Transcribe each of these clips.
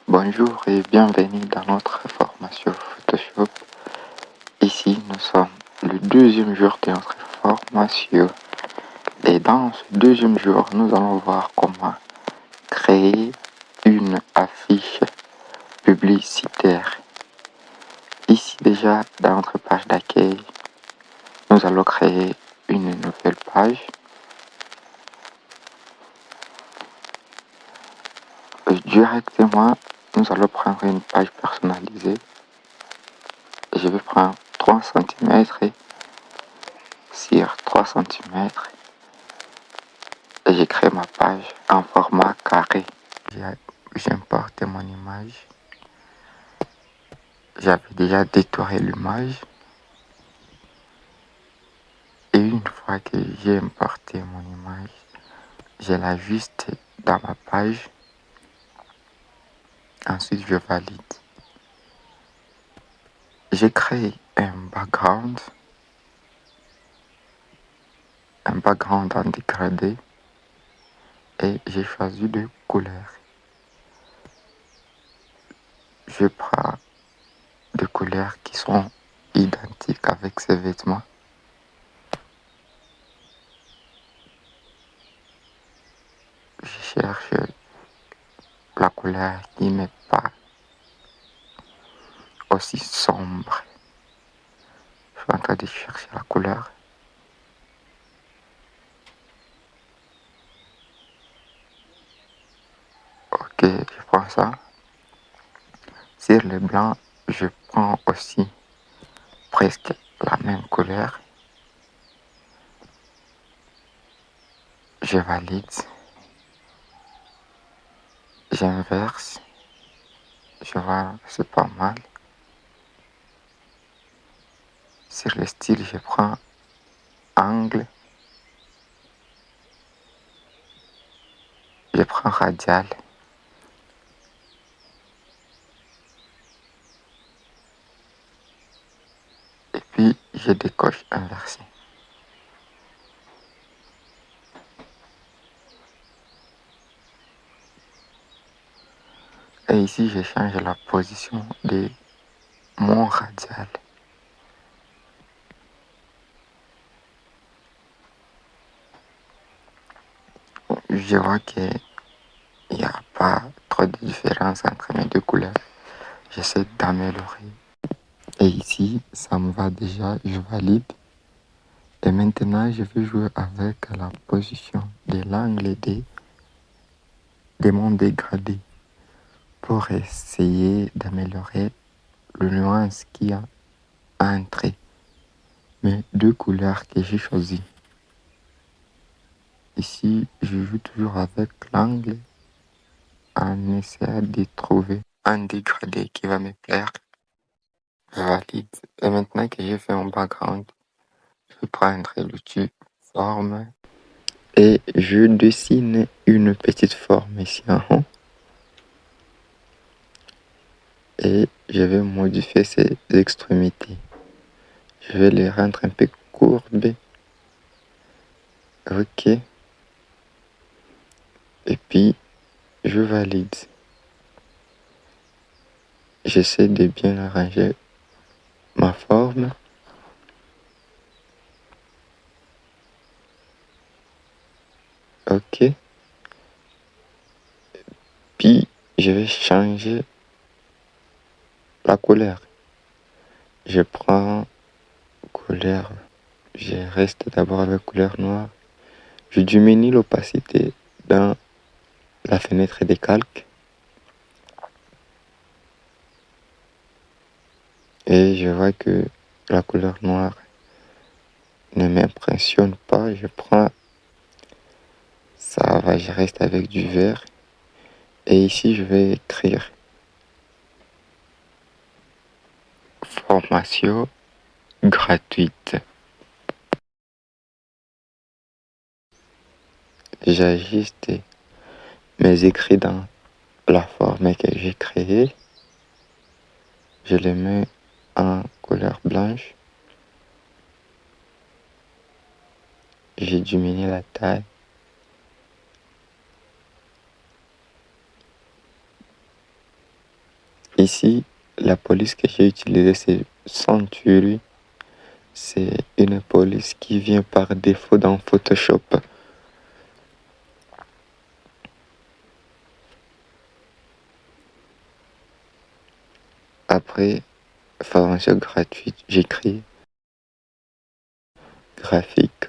Bonjour et bienvenue dans notre formation Photoshop. Ici, nous sommes le deuxième jour de notre formation. Et dans ce deuxième jour, nous allons voir comment créer une affiche publicitaire. Ici déjà, dans notre page d'accueil, nous allons créer une nouvelle page. Directement, nous allons prendre une page personnalisée. Je vais prendre 3 cm sur 3 cm. Et j'ai créé ma page en format carré. J'ai importé mon image. J'avais déjà détouré l'image. Et une fois que j'ai importé mon image, je l'ajuste dans ma page. Ensuite, je valide. J'ai créé un background en dégradé. Et j'ai choisi de couleurs. Je prends des couleurs qui sont identiques avec ces vêtements. Je cherche la couleur qui n'est pas aussi sombre. Je suis en train de chercher la couleur. Ok, je prends ça. Sur le blanc, je prends aussi presque la même couleur. Je valide. J'inverse. Je vois, c'est pas mal. Sur le style, je prends angle. Je prends radial. Et puis, je décoche inversé. Et ici, je change la position de mon radial. Je vois qu'il n'y a pas trop de différence entre mes deux couleurs. J'essaie d'améliorer. Et ici, ça me va déjà, je valide. Et maintenant, je vais jouer avec la position de l'angle de mon dégradé pour essayer d'améliorer le nuance qu'il y a entre mes deux couleurs que j'ai choisies. Ici, je joue toujours avec l'angle en essayant de trouver un dégradé qui va me plaire. Je valide. Et maintenant que j'ai fait mon background, je vais prendre l'outil forme et je dessine une petite forme ici en haut. Et je vais modifier ces extrémités. Je vais les rendre un peu courbées. Ok. Et puis, je valide. J'essaie de bien arranger ma forme. Ok. Puis, je vais changer la couleur. Je prends couleur. Je reste d'abord avec couleur noire. Je diminue l'opacité dans la fenêtre des calques. Et je vois que la couleur noire ne m'impressionne pas. Je prends ça va, je reste avec du vert. Et ici, je vais écrire formation gratuite. J'ajuste mes écrits dans la forme que j'ai créée. Je les mets en couleur blanche. J'ai diminué la taille. Ici, la police que j'ai utilisée, c'est Century. C'est une police qui vient par défaut dans Photoshop. Après, formation gratuite, j'écris graphique.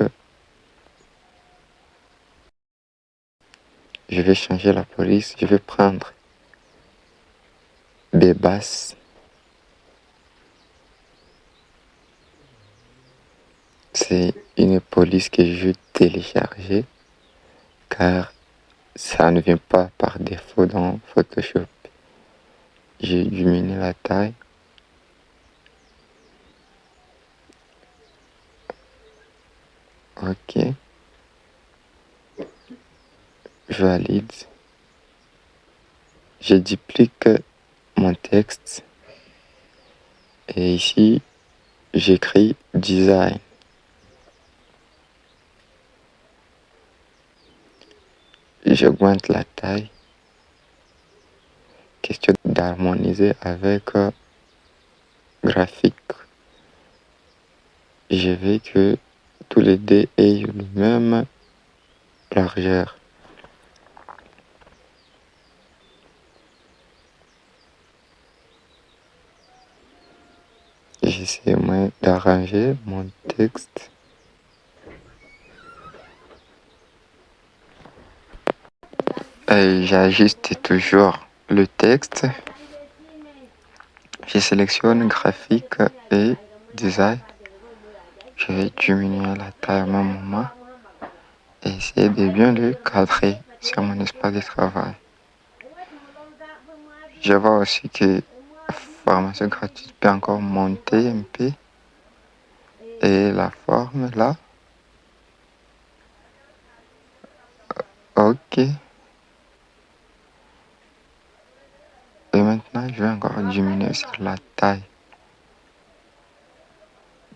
Je vais changer la police. Je vais prendre des basses. C'est une police que je vais télécharger car ça ne vient pas par défaut dans Photoshop. J'ai diminué la taille. Ok. Je valide. Je duplique mon texte. Et ici, j'écris design. J'augmente la taille. Question d'harmoniser avec graphique. Je veux que tous les dés aient le même largeur. J'essaie moins d'arranger mon texte. Et j'ajuste toujours le texte. Je sélectionne graphique et design. Je vais diminuer la taille au même moment et essayer de bien le cadrer sur mon espace de travail. Je vois aussi que la formation gratuite peut encore monter un peu. Et la forme là. Ok. Et maintenant, je vais encore diminuer sur la taille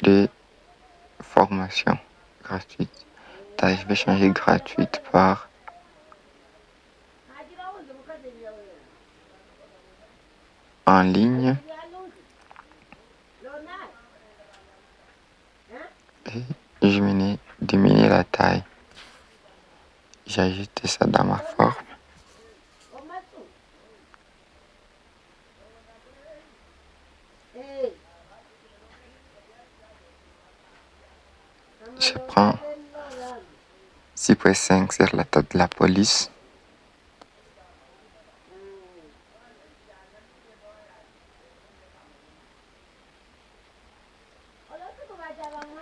de formation gratuite. Taille, je vais changer gratuite par en ligne. Et je diminue la taille. J'ajoute ça dans ma forme. Je prends 6,5 sur la tête de la police.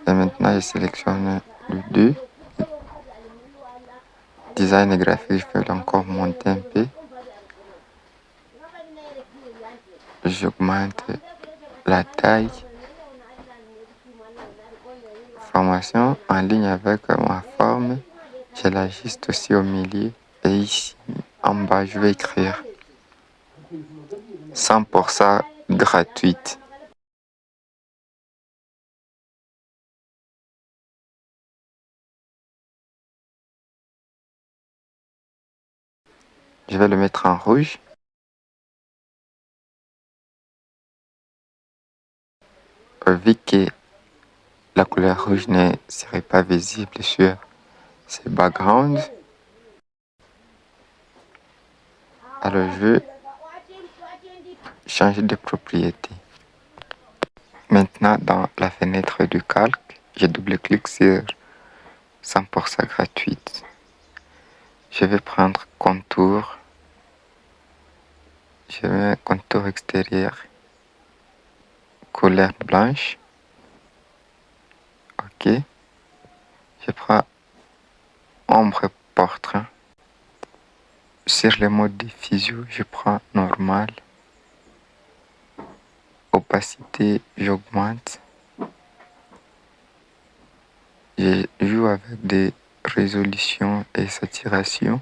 Et maintenant, je sélectionne le 2. Design et graphique, je vais encore monter un peu. J'augmente la taille. Formation en ligne avec ma forme. Je l'ajuste aussi au milieu. Et ici, en bas, je vais écrire 100% gratuite. Je vais le mettre en rouge. Vu que la couleur rouge ne serait pas visible sur ce background, alors je vais changer de propriété. Maintenant, dans la fenêtre du calque, je double-clique sur 100% gratuite. Je vais prendre contour. Je mets contour extérieur, couleur blanche. Ok. Je prends ombre portrait. Sur le mode diffusion, je prends normal. Opacité, j'augmente. Je joue avec des résolutions et saturation.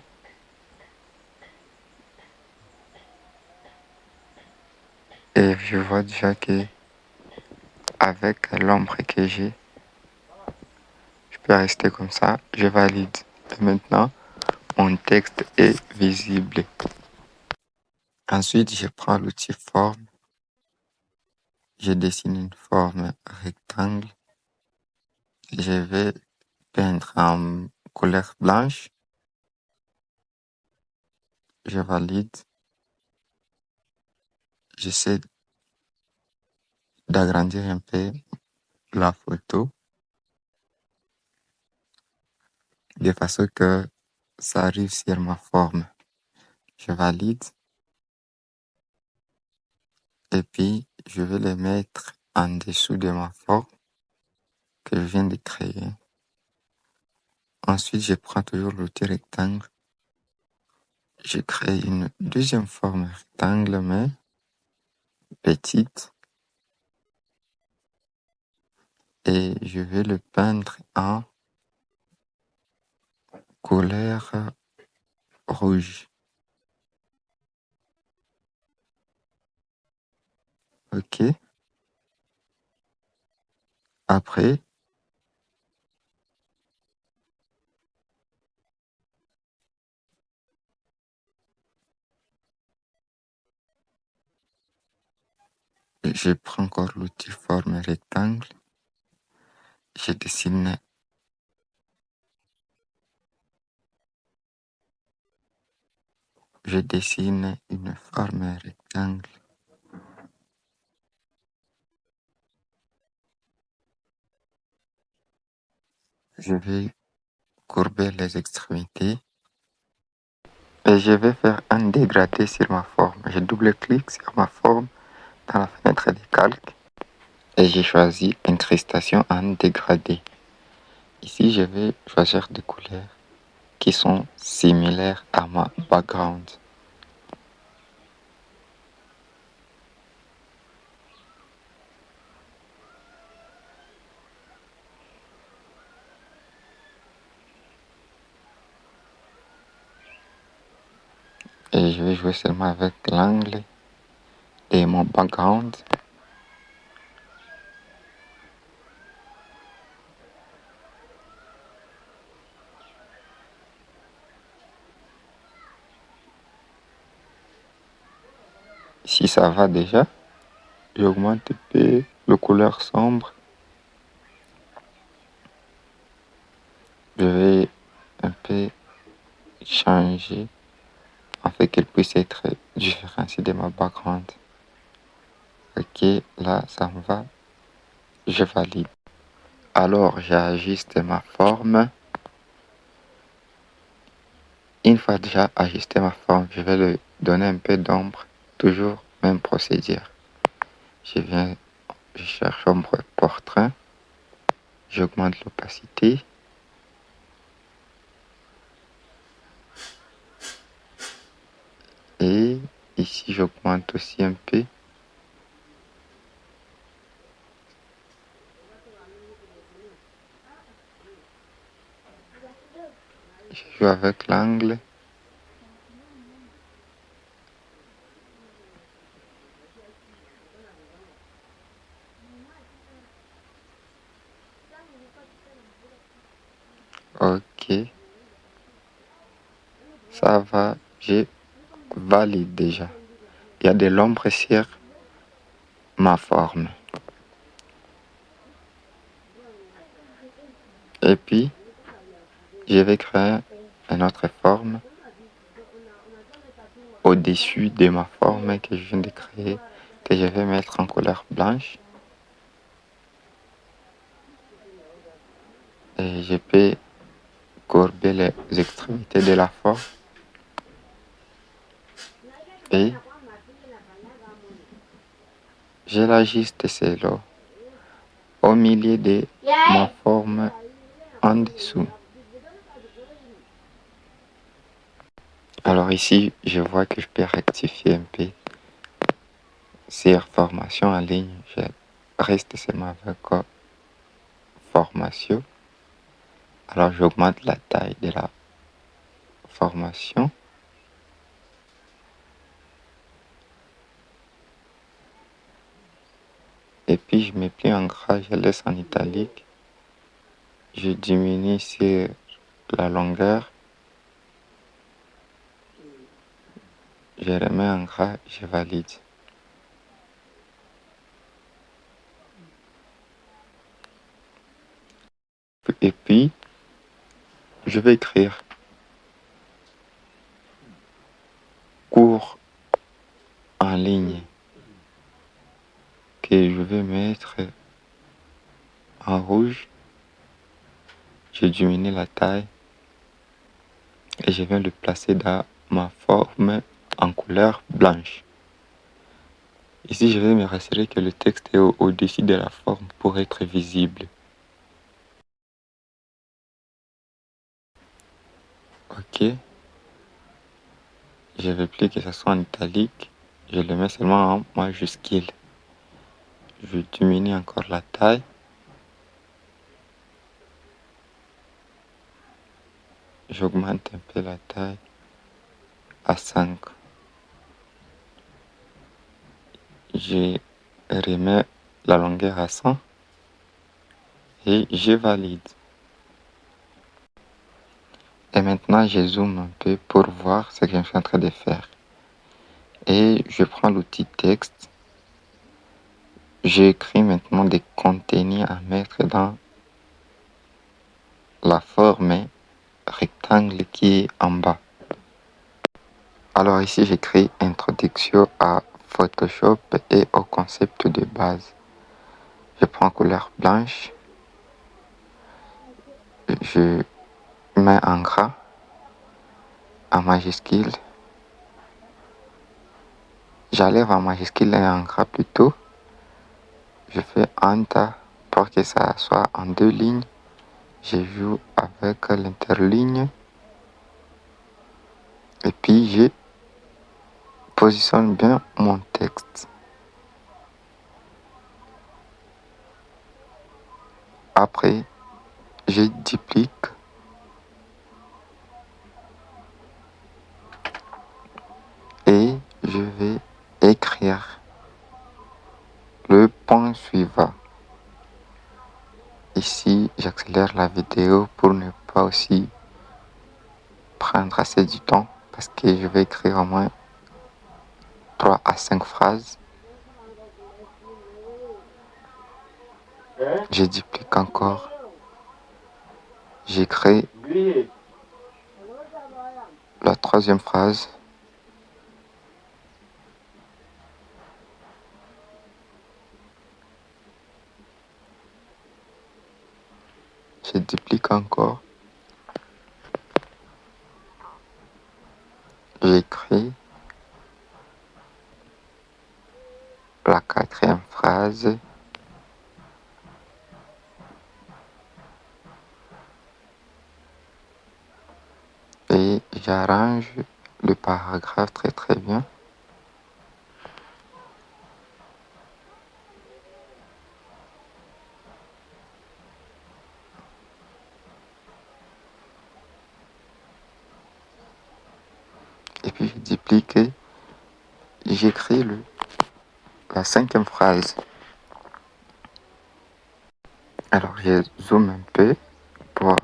Et je vois déjà que avec l'ombre que j'ai, je peux rester comme ça. Je valide. Et maintenant, mon texte est visible. Ensuite, je prends l'outil forme. Je dessine une forme rectangle. Je vais peindre en couleur blanche. Je valide. J'essaie d'agrandir un peu la photo de façon que ça arrive sur ma forme. Je valide. Et puis, je vais le mettre en dessous de ma forme que je viens de créer. Ensuite, je prends toujours l'outil rectangle. Je crée une deuxième forme rectangle, mais petite. Et je vais le peindre en couleur rouge. OK. Après, je prends encore l'outil forme rectangle. Je dessine une forme rectangle. Je vais courber les extrémités et je vais faire un dégradé sur ma forme. Je double-clique sur ma forme dans la fenêtre de calque et j'ai choisi incrustation en dégradé. Ici, je vais choisir des couleurs qui sont similaires à ma background. Et je vais jouer seulement avec l'angle de mon background. Si ça va déjà, j'augmente un peu la couleur sombre. Je vais un peu changer afin qu'elle puisse être différenciée de ma background. Ok, là ça me va. Je valide. Alors j'ajuste ma forme. Une fois déjà ajusté ma forme, je vais lui donner un peu d'ombre. Toujours même procédure. Je cherche ombre portrait. J'augmente l'opacité. Et ici, j'augmente aussi un peu. Je joue avec l'angle. Ok. Ça va. Je valide déjà. Il y a de l'ombre sur ma forme. Et puis, je vais créer une autre forme au-dessus de ma forme que je viens de créer, que je vais mettre en couleur blanche. Et je peux courber les extrémités de la forme. Et je l'ajuste celle-là au milieu de ma forme en dessous. Alors ici, je vois que je peux rectifier un peu. Sur formation en ligne, je reste seulement avec formation. Alors j'augmente la taille de la formation. Et puis je mets plus en gras, je laisse en italique. Je diminue sur la longueur. je remets en gras, je valide. Et puis, je vais écrire cours en ligne que je vais mettre en rouge. Je diminue la taille et je vais le placer dans ma forme en couleur blanche. Ici, je vais me rassurer que le texte est au-dessus de la forme pour être visible. Ok. Je ne veux plus que ça soit en italique. Je le mets seulement en majuscule. Je diminue encore la taille. J'augmente un peu la taille à 5. Je remets la longueur à 100 et je valide. Et maintenant, je zoome un peu pour voir ce que je suis en train de faire. Et je prends l'outil texte. J'écris maintenant des contenus à mettre dans la forme rectangle qui est en bas. Alors ici, j'écris introduction à Photoshop et au concept de base. Je prends couleur blanche. Je mets en gras, en majuscule. J'enlève en majuscule et en gras plutôt. Je fais Enter pour que ça soit en 2 lignes. Je joue avec l'interligne. Et puis je positionne bien mon texte. Après, je duplique. Et je vais écrire le point suivant. Ici, j'accélère la vidéo pour ne pas aussi prendre assez du temps parce que je vais écrire au moins 3 à 5 phrases. Je duplique encore. J'écris la 3e phrase. Je duplique encore. J'écris la 4e phrase. Et j'arrange le paragraphe très très bien. Et puis je duplique et j'écris la 5e phrase. Alors je zoome un peu pour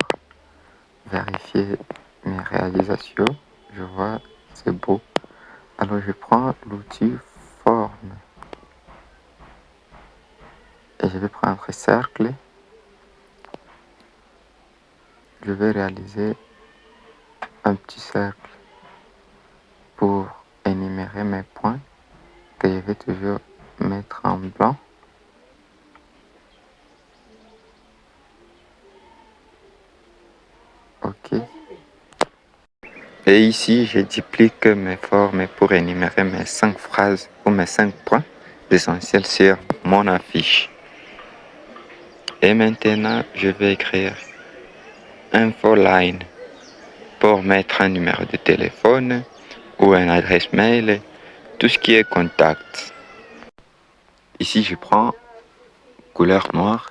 vérifier mes réalisations. Je vois, c'est beau. Alors je prends l'outil forme et je vais prendre cercle. Je vais réaliser un petit cercle pour énumérer mes points que je vais toujours mettre en blanc. Ok. Et ici, je duplique mes formes pour énumérer mes 5 phrases ou mes 5 points essentiels sur mon affiche. Et maintenant, je vais écrire infoline pour mettre un numéro de téléphone ou une adresse mail, tout ce qui est contact. Ici, je prends couleur noire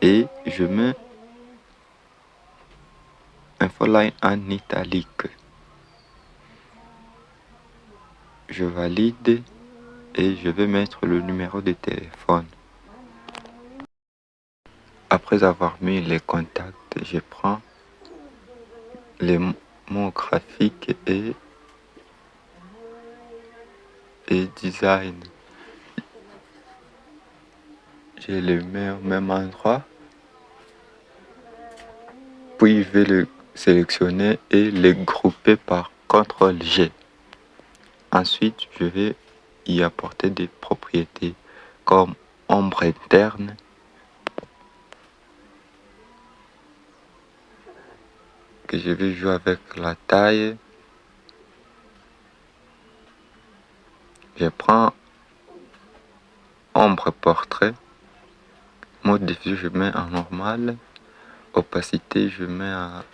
et je mets infoline en italique. Je valide et je vais mettre le numéro de téléphone. Après avoir mis les contacts, je prends les mots graphiques et et design. Je les mets au même endroit. Puis je vais le sélectionner et les grouper par CTRL-G. Ensuite, je vais y apporter des propriétés comme ombre interne, que je vais jouer avec la taille. Je prends ombre portrait, mode diffusion je mets en normal, opacité je mets à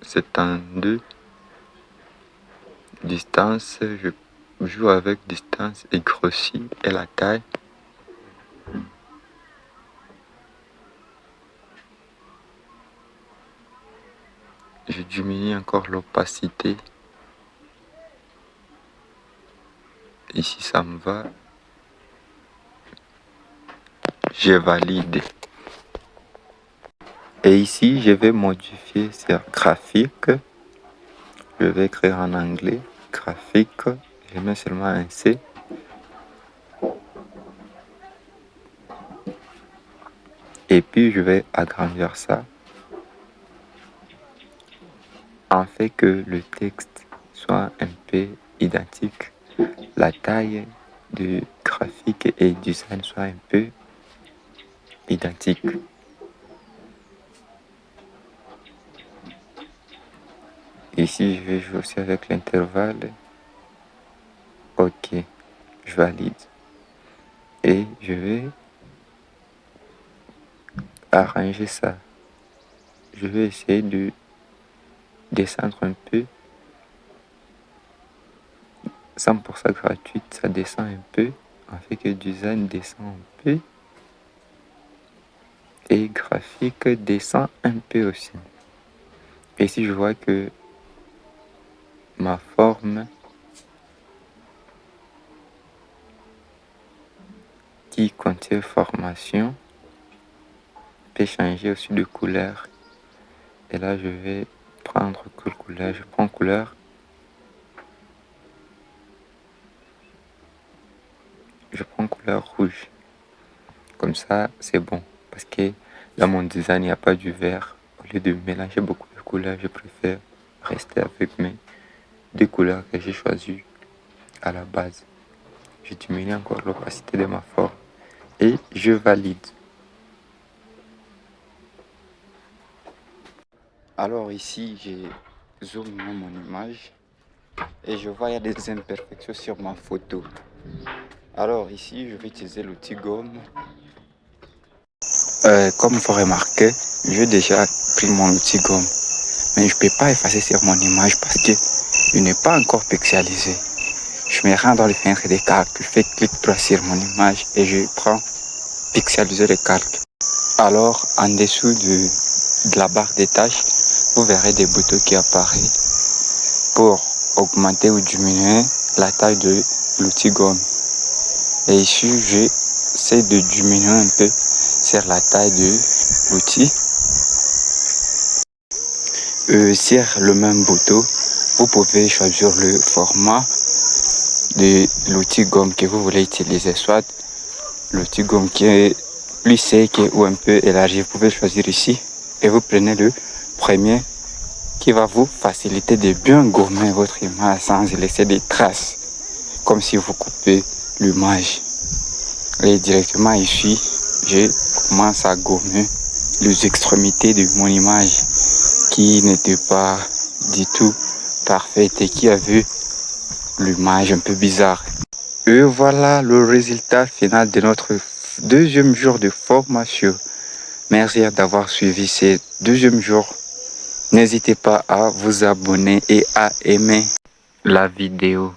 72, distance je joue avec distance et grossis et la taille. Je diminue encore l'opacité. Ici ça me va. Je valide. Et ici je vais modifier sur graphique. Je vais écrire en anglais graphique. Je mets seulement un C. Et puis je vais agrandir ça. En fait que le texte soit un peu identique. La taille du graphique et du design soit un peu identique. Ici, je vais jouer aussi avec l'intervalle. Ok, je valide. Et je vais arranger ça. Je vais essayer de descendre un peu. 100% gratuite, ça descend un peu. En fait que design descend un peu. Et graphique descend un peu aussi. Et si je vois que ma forme qui contient formation peut changer aussi de couleur. Et là, je vais prendre quelle couleur? Je prends couleur. Je prends couleur rouge. Comme ça, c'est bon. Parce que dans mon design, il n'y a pas du vert. Au lieu de mélanger beaucoup de couleurs, je préfère rester avec mes deux couleurs que j'ai choisies à la base. Je diminue encore l'opacité de ma forme. Et je valide. Alors ici, j'ai zoomé mon image. Et je vois qu'il y a des imperfections sur ma photo. Alors ici, je vais utiliser l'outil gomme. Comme vous remarquez, j'ai déjà pris mon outil gomme. Mais je ne peux pas effacer sur mon image parce que il n'est pas encore pixelisé. Je me rends dans les fenêtres des calques, je fais clic droit sur mon image et je prends pixeliser le calque. Alors, en dessous de la barre des tâches, vous verrez des boutons qui apparaissent pour augmenter ou diminuer la taille de l'outil gomme. Et ici, j'essaie de diminuer un peu sur la taille de l'outil. Sur le même bouton, vous pouvez choisir le format de l'outil gomme que vous voulez utiliser, soit l'outil gomme qui est plus sec ou un peu élargi. Vous pouvez choisir ici et vous prenez le premier qui va vous faciliter de bien gommer votre image sans laisser des traces, comme si vous coupez l'image. Et directement ici, je commence à gommer les extrémités de mon image qui n'était pas du tout parfaite et qui a vu l'image un peu bizarre. Et voilà le résultat final de notre deuxième jour de formation. Merci d'avoir suivi ces deuxième jour. N'hésitez pas à vous abonner et à aimer la vidéo.